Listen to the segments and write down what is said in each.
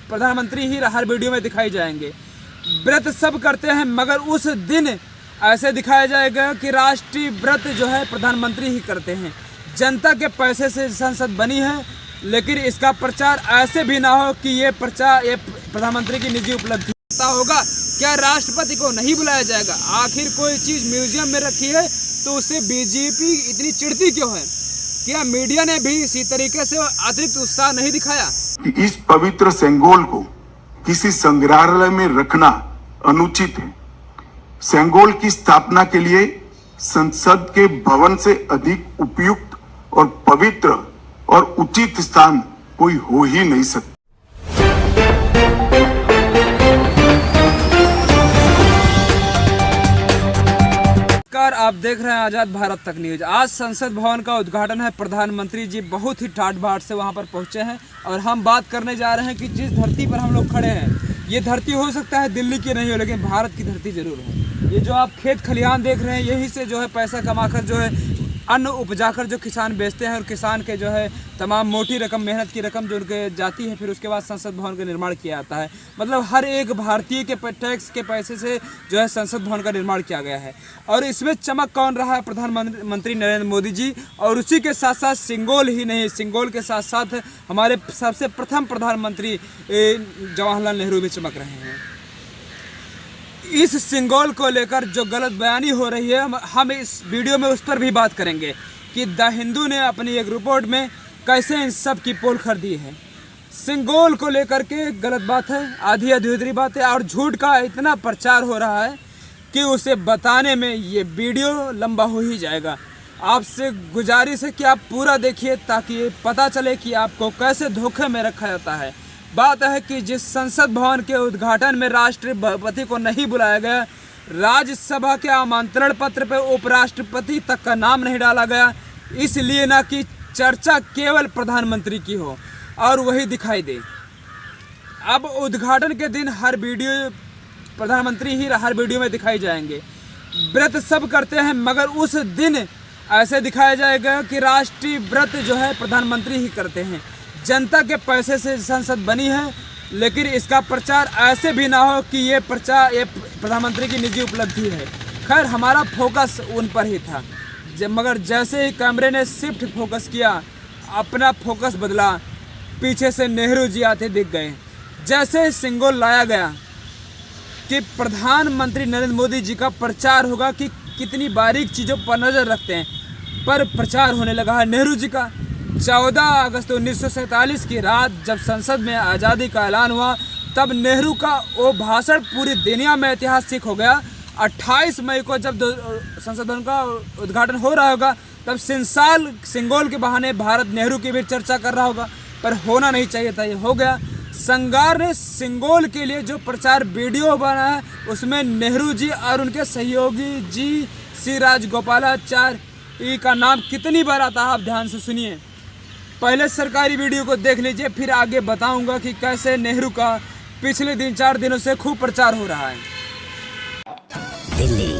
प्रधानमंत्री ही हर वीडियो में दिखाई जाएंगे। व्रत सब करते हैं मगर उस दिन ऐसे दिखाया जाएगा कि राष्ट्रीय व्रत जो है प्रधानमंत्री ही करते हैं। जनता के पैसे से संसद बनी है, लेकिन इसका प्रचार ऐसे भी ना हो कि ये प्रधानमंत्री की निजी उपलब्धि होगा। क्या राष्ट्रपति को नहीं बुलाया जाएगा? आखिर कोई चीज़ म्यूजियम में रखी है तो उससे बीजेपी इतनी चिढ़ती क्यों है? क्या मीडिया ने भी इसी तरीके से अतिरिक्त उत्साह नहीं दिखाया? इस पवित्र सेंगोल को किसी संग्रहालय में रखना अनुचित है। सेंगोल की स्थापना के लिए संसद के भवन से अधिक उपयुक्त और पवित्र और उचित स्थान कोई हो ही नहीं सकता। आप देख रहे हैं आज़ाद भारत तक न्यूज। आज संसद भवन का उद्घाटन है। प्रधानमंत्री जी बहुत ही ठाठ बाट से वहां पर पहुंचे हैं और हम बात करने जा रहे हैं कि जिस धरती पर हम लोग खड़े हैं, ये धरती हो सकता है दिल्ली की नहीं हो, लेकिन भारत की धरती जरूर हो। ये जो आप खेत खलिहान देख रहे हैं, यही से जो है पैसा कमाकर जो है अन्न उपजाकर जो किसान बेचते हैं और किसान के जो है तमाम मोटी रकम, मेहनत की रकम जो उनके जाती है, फिर उसके बाद संसद भवन का निर्माण किया जाता है। मतलब हर एक भारतीय के टैक्स के पैसे से जो है संसद भवन का निर्माण किया गया है। और इसमें चमक कौन रहा है? प्रधानमंत्री नरेंद्र मोदी जी। और उसी के साथ साथ सिंगोल ही नहीं, सिंगोल के साथ साथ हमारे सबसे प्रथम प्रधानमंत्री जवाहरलाल नेहरू भी चमक रहे हैं। इस सिंगोल को लेकर जो गलत बयानी हो रही है, हम इस वीडियो में उस पर भी बात करेंगे कि द हिंदू ने अपनी एक रिपोर्ट में कैसे इन सब की पोल कर दी है। सिंगोल को लेकर के गलत बात है, आधी अधूरी बात है और झूठ का इतना प्रचार हो रहा है कि उसे बताने में ये वीडियो लंबा हो ही जाएगा। आपसे गुजारिश है कि आप पूरा देखिए ताकि पता चले कि आपको कैसे धोखे में रखा जाता है। बात है कि जिस संसद भवन के उद्घाटन में राष्ट्रपति को नहीं बुलाया गया, राज्यसभा के आमंत्रण पत्र पर उपराष्ट्रपति तक का नाम नहीं डाला गया, इसलिए ना कि चर्चा केवल प्रधानमंत्री की हो और वही दिखाई दे। अब उद्घाटन के दिन प्रधानमंत्री ही हर वीडियो में दिखाई जाएंगे। व्रत सब करते हैं मगर उस दिन ऐसे दिखाया जाएगा कि राष्ट्रीय व्रत जो है प्रधानमंत्री ही करते हैं। जनता के पैसे से संसद बनी है, लेकिन इसका प्रचार ऐसे भी ना हो कि ये प्रधानमंत्री की निजी उपलब्धि है। खैर, हमारा फोकस उन पर ही था, मगर जैसे ही कैमरे ने शिफ्ट फोकस किया, अपना फोकस बदला, पीछे से नेहरू जी आते दिख गए। जैसे ही सिंगोल लाया गया कि प्रधानमंत्री नरेंद्र मोदी जी का प्रचार होगा कि कितनी बारीक चीज़ों पर नज़र रखते हैं, पर प्रचार होने लगा है नेहरू जी का। 14 अगस्त 1947 की रात जब संसद में आज़ादी का ऐलान हुआ, तब नेहरू का वो भाषण पूरी दुनिया में ऐतिहासिक हो गया। 28 मई को जब संसद भवन का उद्घाटन हो रहा होगा, तब सिंगोल के बहाने भारत नेहरू की भी चर्चा कर रहा होगा, पर होना नहीं चाहिए था, ये हो गया। संगार ने सिंगोल के लिए जो प्रचार वीडियो बना है, उसमें नेहरू जी और उनके सहयोगी जी सी राजगोपालाचारी का नाम कितनी बार आता है, आप ध्यान से सुनिए। पहले सरकारी वीडियो को देख लीजिए, फिर आगे बताऊंगा कि कैसे नेहरू का पिछले 3-4 दिनों से खूब प्रचार हो रहा है। दिल्ली,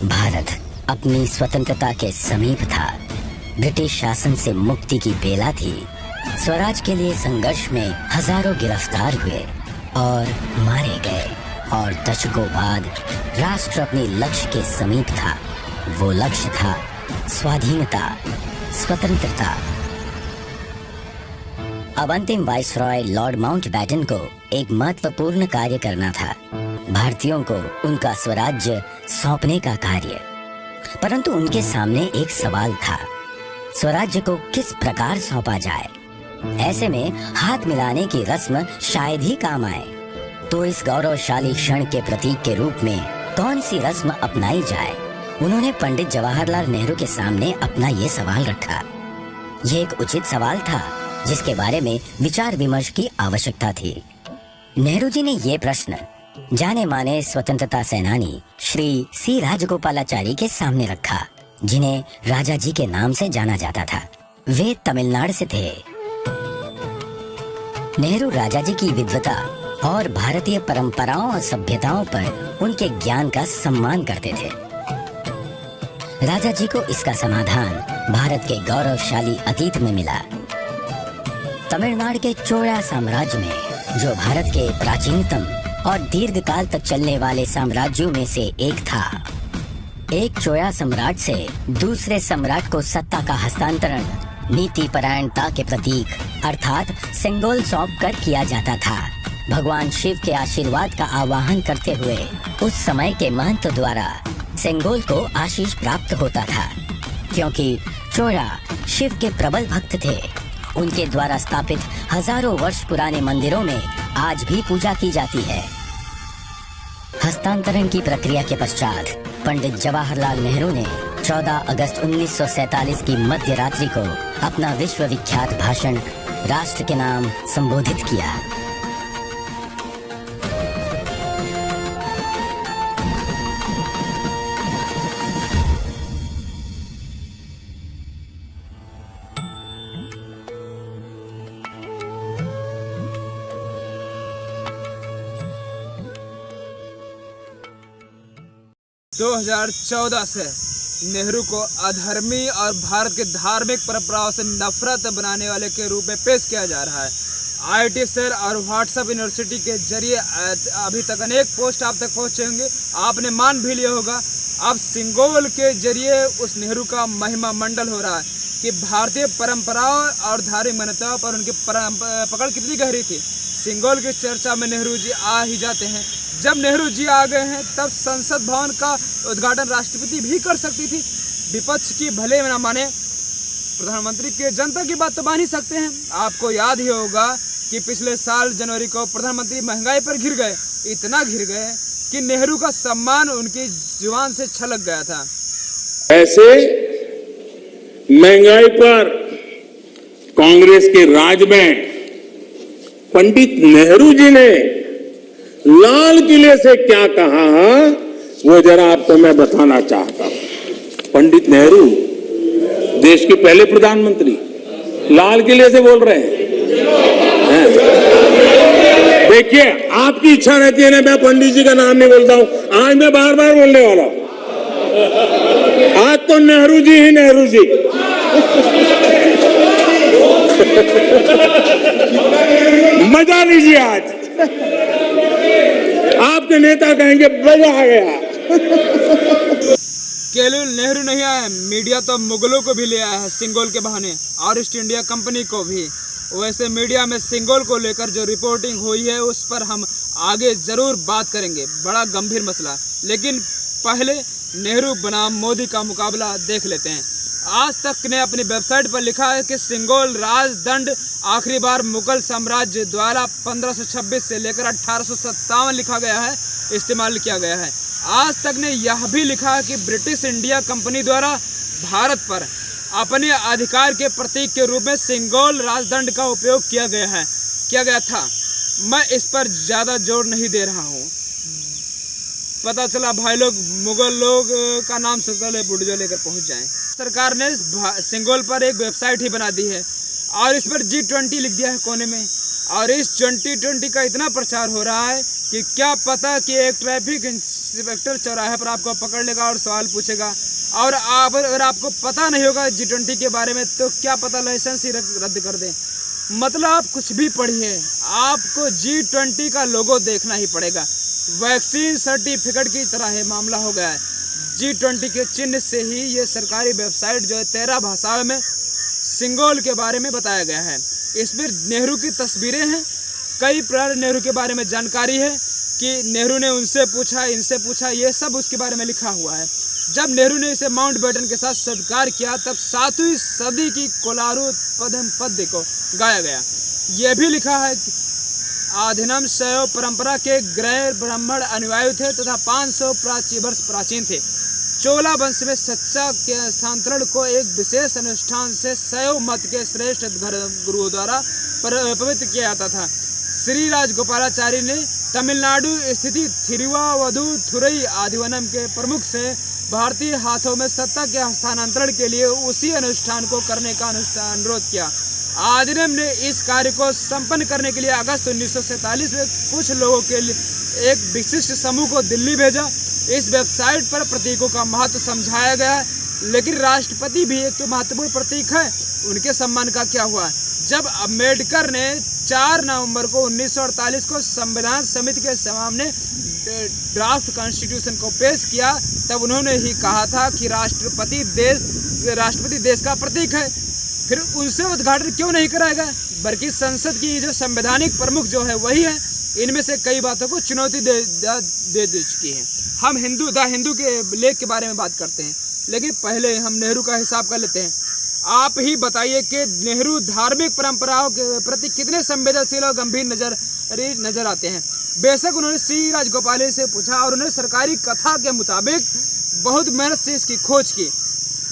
भारत अपनी स्वतंत्रता के समीप था। ब्रिटिश शासन से मुक्ति की बेला थी। स्वराज के लिए संघर्ष में हजारों गिरफ्तार हुए और मारे गए, और दशकों बाद राष्ट्र अपने लक्ष्य के समीप था। वो लक्ष्य था स्वाधीनता, स्वतंत्रता। अब अंतिम वाइसरॉय लॉर्ड माउंटबैटन को एक महत्वपूर्ण कार्य करना था, भारतीयों को उनका स्वराज्य सौंपने का कार्य। परंतु उनके सामने एक सवाल था, स्वराज्य को किस प्रकार सौंपा जाए। ऐसे में हाथ मिलाने की रस्म शायद ही काम आए, तो इस गौरवशाली क्षण के प्रतीक के रूप में कौन सी रस्म अपनाई जाए। उन्होंने पंडित जवाहरलाल नेहरू के सामने अपना ये सवाल रखा। ये एक उचित सवाल था जिसके बारे में विचार विमर्श की आवश्यकता थी। नेहरू जी ने ये प्रश्न जाने माने स्वतंत्रता सेनानी श्री सी राजगोपालाचारी के सामने रखा, जिन्हें राजा जी के नाम से जाना जाता था। वे तमिलनाडु से थे। नेहरू राजा जी की विद्वता और भारतीय परंपराओं और सभ्यताओं पर उनके ज्ञान का सम्मान करते थे। राजा जी को इसका समाधान भारत के गौरवशाली अतीत में मिला। तमिलनाडु के चोला साम्राज्य में, जो भारत के प्राचीनतम और दीर्घकाल तक चलने वाले साम्राज्यों में से एक था, एक चोला सम्राट से दूसरे सम्राट को सत्ता का हस्तांतरण नीति परायणता के प्रतीक अर्थात सेंगोल सौंप कर किया जाता था। भगवान शिव के आशीर्वाद का आवाहन करते हुए उस समय के महंत द्वारा सेंगोल को आशीष प्राप्त होता था। क्योंकि चोला शिव के प्रबल भक्त थे, उनके द्वारा स्थापित हजारों वर्ष पुराने मंदिरों में आज भी पूजा की जाती है। हस्तांतरण की प्रक्रिया के पश्चात पंडित जवाहरलाल नेहरू ने 14 अगस्त 1947 की मध्य रात्रि को अपना विश्वविख्यात भाषण राष्ट्र के नाम संबोधित किया। दो 2014 से नेहरू को अधर्मी और भारत के धार्मिक परंपराओं से नफरत बनाने वाले के रूप में पेश किया जा रहा है। आईटी सेल और व्हाट्सएप यूनिवर्सिटी के जरिए अभी तक अनेक पोस्ट आप तक पहुंचे होंगे, आपने मान भी लिया होगा। अब सिंगोल के जरिए उस नेहरू का महिमा मंडल हो रहा है कि भारतीय परंपराओं और धार्मिक मान्यताओं पर उनकी पकड़ कितनी गहरी थी। सिंगोल की चर्चा में नेहरू जी आ ही जाते हैं। जब नेहरू जी आ गए हैं तब संसद भवन का उद्घाटन राष्ट्रपति भी कर सकती थी। विपक्ष की भले न माने, प्रधानमंत्री के जनता की बात तो मान ही सकते हैं। आपको याद ही होगा कि पिछले साल जनवरी को प्रधानमंत्री महंगाई पर घिर गए, इतना घिर गए कि नेहरू का सम्मान उनकी जुबान से छलक गया था। ऐसे महंगाई पर कांग्रेस के राज में पंडित नेहरू जी ने लाल किले से क्या कहा वो जरा आपको मैं बताना चाहता हूं। पंडित नेहरू देश के पहले प्रधानमंत्री लाल किले से बोल रहे हैं। देखिए, आपकी इच्छा रहती है ना मैं पंडित जी का नाम नहीं बोलता हूं, आज मैं बार बार बोलने वाला हूं। आज तो नेहरू जी ही नेहरू जी। मजा लीजिए, आज आपके नेता कहेंगे मजा आ गया। केवल नेहरू नहीं आए, मीडिया तो मुगलों को भी ले आया है सिंगोल के बहाने, और ईस्ट इंडिया कंपनी को भी। वैसे मीडिया में सिंगोल को लेकर जो रिपोर्टिंग हुई है उस पर हम आगे जरूर बात करेंगे, बड़ा गंभीर मसला। लेकिन पहले नेहरू बनाम मोदी का मुकाबला देख लेते हैं। आज तक ने अपनी वेबसाइट पर लिखा है कि सिंगोल राजदंड आखिरी बार मुगल साम्राज्य द्वारा 1526 से लेकर 1857 लिखा गया है, इस्तेमाल किया गया है। आज तक ने यह भी लिखा है कि ब्रिटिश इंडिया कंपनी द्वारा भारत पर अपने अधिकार के प्रतीक के रूप में सिंगोल राजदंड का उपयोग किया गया था। मैं इस पर ज़्यादा जोर नहीं दे रहा हूँ। पता चला भाई लोग मुगल लोग का नाम सुनकर बुढ़जो लेकर पहुँच जाएं। सरकार ने सिंगोल पर एक वेबसाइट ही बना दी है और इस पर G20 लिख दिया है कोने में। और इस 2020 का इतना प्रचार हो रहा है कि क्या पता कि एक ट्रैफिक इंस्पेक्टर चौराहे पर आपको पकड़ लेगा और सवाल पूछेगा, और अगर आपको पता नहीं होगा G20 के बारे में तो क्या पता लाइसेंस ही रद्द कर दें। मतलब आप कुछ भी पढ़िए, आपको G20 का लोगो देखना ही पड़ेगा। वैक्सीन सर्टिफिकेट की तरह है मामला हो गया है। G20 के चिन्ह से ही ये सरकारी वेबसाइट जो है 13 भाषाओं में सिंगोल के बारे में बताया गया है। इसमें नेहरू की तस्वीरें हैं, कई प्रकार नेहरू के बारे में जानकारी है कि नेहरू ने उनसे पूछा, इनसे पूछा, ये सब उसके बारे में लिखा हुआ है। जब नेहरू ने इसे माउंटबेटन के साथ सत्कार किया तब 7वीं सदी की कोलारू पद्य को गाया गया। यह भी लिखा है कि आधीनम शैव परंपरा के गैर ब्राह्मण अनुयायी थे तथा 500 वर्ष प्राचीन थे। चोला वंश में सच्चा के स्थानांतरण को एक विशेष अनुष्ठान से शैव मत के श्रेष्ठ गुरुओं द्वारा पवित्र किया जाता था। श्री राजगोपालाचारी ने तमिलनाडु स्थित थिरुवावधूथुरई आदिवनम के प्रमुख से भारतीय हाथों में सत्ता के हस्तांतरण के लिए उसी अनुष्ठान को करने का अनुरोध किया। आदिनम ने इस कार्य को संपन्न करने के लिए अगस्त 1947 में कुछ लोगों के लिए एक विशिष्ट समूह को दिल्ली भेजा। इस वेबसाइट पर प्रतीकों का महत्व समझाया गया है। लेकिन राष्ट्रपति भी एक तो महत्वपूर्ण प्रतीक है, उनके सम्मान का क्या हुआ? जब अम्बेडकर ने 4 नवंबर को 1948 को संविधान समिति के सामने ड्राफ्ट कॉन्स्टिट्यूशन को पेश किया, तब उन्होंने ही कहा था कि राष्ट्रपति देश का प्रतीक है। फिर उनसे उद्घाटन क्यों नहीं कराएगा? बल्कि संसद की जो संवैधानिक प्रमुख जो है वही है, इनमें से कई बातों को चुनौती दे चुकी है। हम हिंदू के लेख के बारे में बात करते हैं, लेकिन पहले हम नेहरू का हिसाब कर लेते हैं। आप ही बताइए कि नेहरू धार्मिक परंपराओं के प्रति कितने संवेदनशील और गंभीर नजर आते हैं। बेशक उन्होंने श्री राजगोपाल से पूछा और उन्होंने सरकारी कथा के मुताबिक बहुत मेहनत से इसकी खोज की।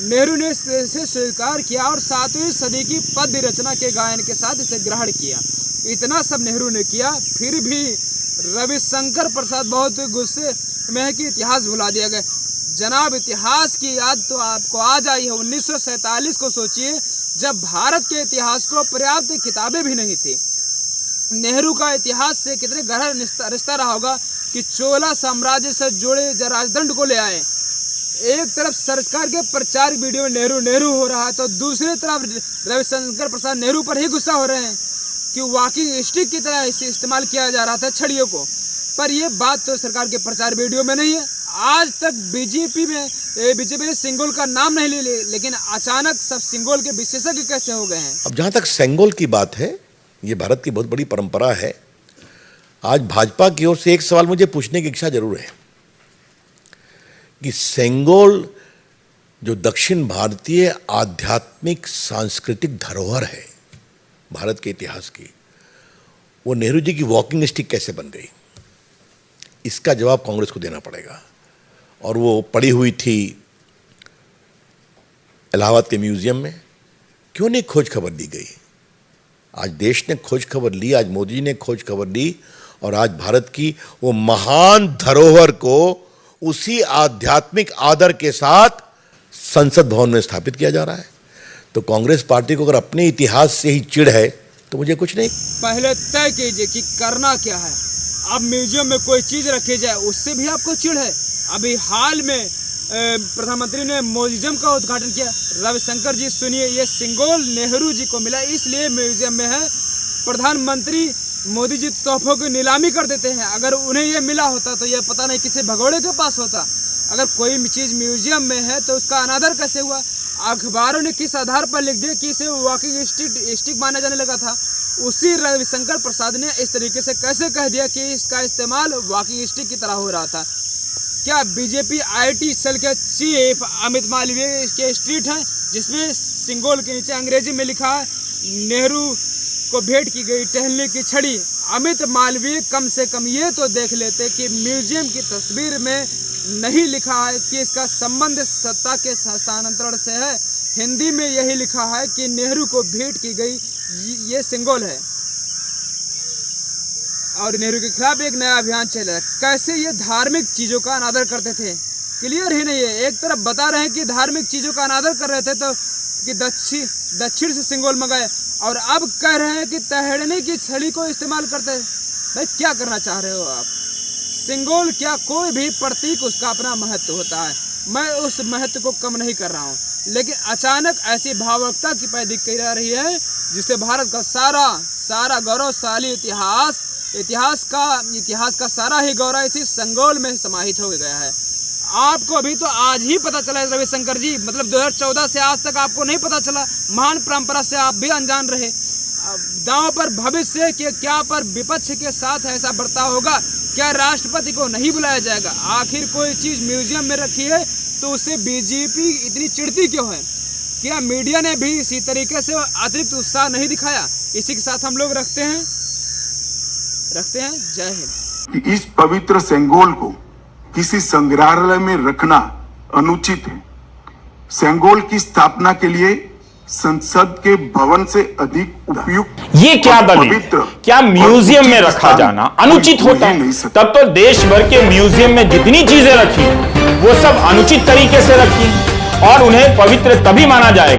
नेहरू ने इसे स्वीकार किया और 7वीं सदी की पद्य रचना के गायन के साथ इसे ग्रहण किया। इतना सब नेहरू ने किया, फिर भी रविशंकर प्रसाद बहुत गुस्से में है कि इतिहास भुला दिया गया। जनाब, इतिहास की याद तो आपको आज आई है। 1947 को सोचिए, जब भारत के इतिहास को पर्याप्त किताबें भी नहीं थी। नेहरू का इतिहास से कितने गहरा रिश्ता रहा होगा कि चोला साम्राज्य से जुड़े राजदंड को ले आए। एक तरफ सरकार के प्रचार वीडियो में नेहरू हो रहा है, तो दूसरी तरफ रविशंकर प्रसाद नेहरू पर ही गुस्सा हो रहे हैं कि वॉकिंग स्टिक की तरह इसे इस्तेमाल किया जा रहा था छड़ियों को। पर यह बात तो सरकार के प्रचार वीडियो में नहीं है। आज तक बीजेपी ने सिंगोल का नाम नहीं ले, लेकिन अचानक सब सिंगोल के विशेषज्ञ कैसे हो गए हैं? अब जहां तक सेंगोल की बात है, ये भारत की बहुत बड़ी परंपरा है। आज भाजपा की ओर से एक सवाल मुझे पूछने की इच्छा जरूर है कि सेंगोल जो दक्षिण भारतीय आध्यात्मिक सांस्कृतिक धरोहर है भारत के इतिहास की, वो नेहरू जी की वॉकिंग स्टिक कैसे बन गई? इसका जवाब कांग्रेस को देना पड़ेगा। और वो पड़ी हुई थी इलाहाबाद के म्यूजियम में, क्यों नहीं खोज खबर दी गई? आज देश ने खोज खबर ली, आज मोदी जी ने खोज खबर ली, और आज भारत की वो महान धरोहर को उसी आध्यात्मिक आदर के साथ संसद भवन में स्थापित किया जा रहा है। तो कांग्रेस पार्टी को अगर अपने इतिहास से ही चिढ़ है तो मुझे कुछ नहीं। पहले तय कीजिए कि करना क्या है। अब म्यूजियम में कोई चीज रखी जाए उससे भी आपको चिढ़ है। अभी हाल में प्रधानमंत्री ने म्यूजियम का उद्घाटन किया। रविशंकर जी सुनिए, ये सिंगोल नेहरू जी को मिला इसलिए म्यूजियम में है। प्रधानमंत्री मोदी जी तोहफों की नीलामी कर देते हैं। अगर उन्हें ये मिला होता तो ये पता नहीं किसी भगोड़े के पास होता। अगर कोई चीज़ म्यूजियम में है तो उसका अनादर कैसे हुआ? अखबारों ने किस आधार पर लिख दिया कि इसे वॉकिंग स्टिक माना जाने लगा था? उसी रविशंकर प्रसाद ने इस तरीके से कैसे कह दिया कि इसका इस्तेमाल वॉकिंग स्टिक की तरह हो रहा था? क्या बीजेपी IT सेल के चीफ अमित मालवीय के स्ट्रीट है जिसमें सिंगोल के नीचे अंग्रेजी में लिखा है नेहरू को भेंट की गई टहलने की छड़ी? अमित मालवीय कम से कम ये तो देख लेते कि म्यूजियम की तस्वीर में नहीं लिखा है कि इसका संबंध सत्ता के हस्तांतरण से है। हिंदी में यही लिखा है कि नेहरू को भेंट की गई ये सिंगोल है। और नेहरू के खिलाफ एक नया अभियान चल रहा है। कैसे ये धार्मिक चीज़ों का अनादर करते थे, क्लियर ही नहीं है। एक तरफ बता रहे हैं कि धार्मिक चीज़ों का अनादर कर रहे थे तो कि दक्षिण से सिंगोल मंगाए, और अब कह रहे हैं कि तहड़ने की छड़ी को इस्तेमाल करते हैं। भाई क्या करना चाह रहे हो आप? सिंगोल क्या, कोई भी प्रतीक उसका अपना महत्व होता है। मैं उस महत्व को कम नहीं कर रहा हूँ, लेकिन अचानक ऐसी भावुकता की पैदी की जा रही है जिससे भारत का सारा गौरवशाली इतिहास का सारा ही गौरव इसी सिंगोल में समाहित हो गया है। आपको अभी तो आज ही पता चला है रविशंकर जी, मतलब 2014 से आज तक आपको नहीं पता चला। महान परंपरा से आप भी अनजान रहे। दांव पर भविष्य के क्या पर विपक्ष के साथ ऐसा बर्ताव होगा? क्या राष्ट्रपति को नहीं बुलाया जाएगा? आखिर कोई चीज़ म्यूजियम में रखी है तो उससे बीजेपी इतनी चिढ़ती क्यों है? क्या मीडिया ने भी इसी तरीके से अतिरिक्त उत्साह नहीं दिखाया? इसी के साथ हम लोग रखते हैं। जय हिंद। कि इस पवित्र सेंगोल को किसी संग्रहालय में रखना अनुचित है। सेंगोल की स्थापना के लिए संसद के भवन से अधिक उपयुक्त ये क्या दलील? क्या म्यूजियम में रखा जाना अनुचित होता है? तब तो देश भर के म्यूजियम में जितनी चीजें रखी वो सब अनुचित तरीके से रखी और उन्हें पवित्र तभी माना जाएगा